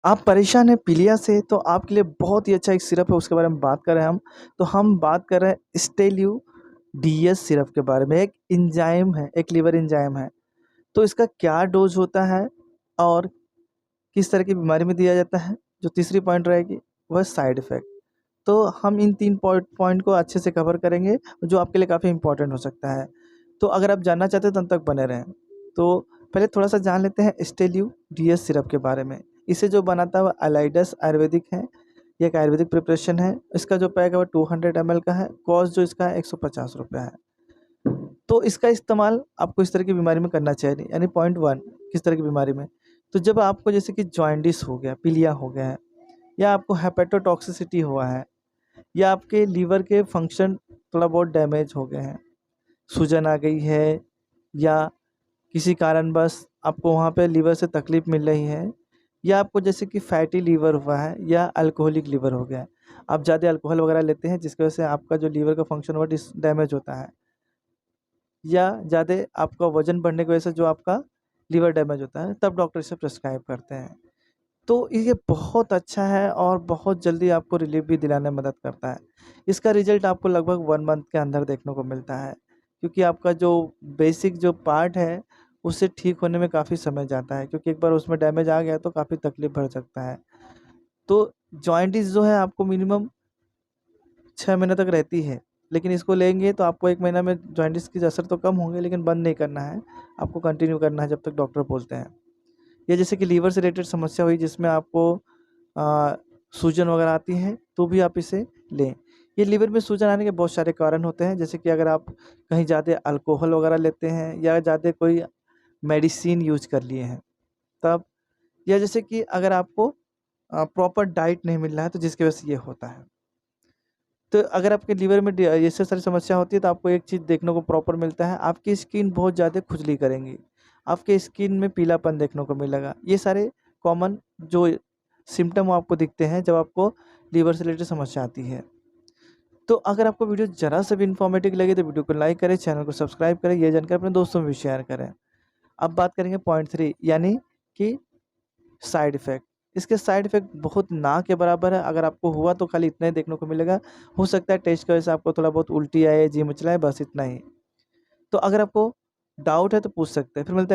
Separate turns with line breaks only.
आप परेशान हैं पीलिया से, तो आपके लिए बहुत ही अच्छा एक सिरप है, उसके बारे में बात कर रहे हैं हम। तो हम बात कर रहे हैं स्टेल्यू डीएस सिरप के बारे में। एक एंजाइम है, एक लिवर एंजाइम है। तो इसका क्या डोज़ होता है और किस तरह की बीमारी में दिया जाता है? जो तीसरी पॉइंट रहेगी, वह साइड इफ़ेक्ट। तो हम इन 3 पॉइंट को अच्छे से कवर करेंगे, जो आपके लिए काफ़ी इम्पोर्टेंट हो सकता है। तो अगर आप जानना चाहते हैं तो अंत तक बने रहें। तो पहले थोड़ा-सा जान लेते हैं स्टेल्यू डीएस सिरप के बारे में। इसे जो बनाता है वो अलाइडस आयुर्वेदिक है। ये एक आयुर्वेदिक प्रिपरेशन है। इसका जो पैक है वो 200 ml का है। कॉस्ट जो इसका है ₹150 है। तो इसका इस्तेमाल आपको इस तरह की बीमारी में करना चाहिए, यानी पॉइंट 1 किस तरह की बीमारी में? तो जब आपको जैसे कि जॉन्डिस हो गया, पीलिया हो गया है, या आपको हेपेटोटॉक्सिसिटी हुआ है, या आपके लीवर के फंक्शन थोड़ा बहुत डैमेज हो गए हैं, सूजन आ गई है, या किसी कारणवश आपको वहाँ पे लीवर से तकलीफ़ मिल रही है, या आपको जैसे कि फैटी लीवर हुआ है या अल्कोहलिक लीवर हो गया है। आप ज़्यादा अल्कोहल वगैरह लेते हैं जिसकी वजह से आपका जो लीवर का फंक्शन वो डैमेज होता है, या ज़्यादा आपका वज़न बढ़ने की वजह से जो आपका लीवर डैमेज होता है, तब डॉक्टर इसे प्रिस्क्राइब करते हैं। तो ये बहुत अच्छा है और बहुत जल्दी आपको रिलीफ़ भी दिलाने में मदद करता है। इसका रिज़ल्ट आपको लगभग 1 मंथ के अंदर देखने को मिलता है, क्योंकि आपका जो बेसिक जो पार्ट है, उससे ठीक होने में काफ़ी समय जाता है, क्योंकि एक बार उसमें डैमेज आ गया तो काफ़ी तकलीफ़ बढ़ सकता है। तो जॉइंटिस जो है आपको मिनिमम 6 महीने तक रहती है, लेकिन इसको लेंगे तो आपको 1 महीना में जॉइंटिस की असर तो कम होंगे, लेकिन बंद नहीं करना है, आपको कंटिन्यू करना है जब तक डॉक्टर बोलते हैं। या जैसे कि लीवर से रिलेटेड समस्या हुई जिसमें आपको अ, सूजन वगैरह आती है, तो भी आप इसे लें। ये लीवर में सूजन आने के बहुत सारे कारण होते हैं, जैसे कि अगर आप कहीं ज़्यादा अल्कोहल वगैरह लेते हैं या ज़्यादा कोई मेडिसिन यूज़ कर लिए हैं, तब। या जैसे कि अगर आपको प्रॉपर डाइट नहीं मिल रहा है, तो जिसकी वजह से ये होता है। तो अगर आपके लीवर में ऐसे सारी समस्या होती है, तो आपको एक चीज़ देखने को प्रॉपर मिलता है, आपकी स्किन बहुत ज़्यादा खुजली करेंगी, आपके स्किन में पीलापन देखने को मिलेगा। ये सारे कॉमन जो सिम्पटम आपको दिखते हैं जब आपको लीवर से रिलेटेड समस्या आती है। तो अगर आपको वीडियो ज़रा सा भी इन्फॉर्मेटिव लगे तो वीडियो को लाइक करें, चैनल को सब्सक्राइब करें, ये जानकर अपने दोस्तों में भी शेयर करें। अब बात करेंगे पॉइंट 3, यानी कि साइड इफ़ेक्ट। इसके साइड इफ़ेक्ट बहुत ना के बराबर है, अगर आपको हुआ तो खाली इतना ही देखने को मिलेगा। हो सकता है टेस्ट की वजह से आपको थोड़ा बहुत उल्टी आए, जी मिचलाए, बस इतना ही। तो अगर आपको डाउट है तो पूछ सकते हैं। फिर मिलते हैं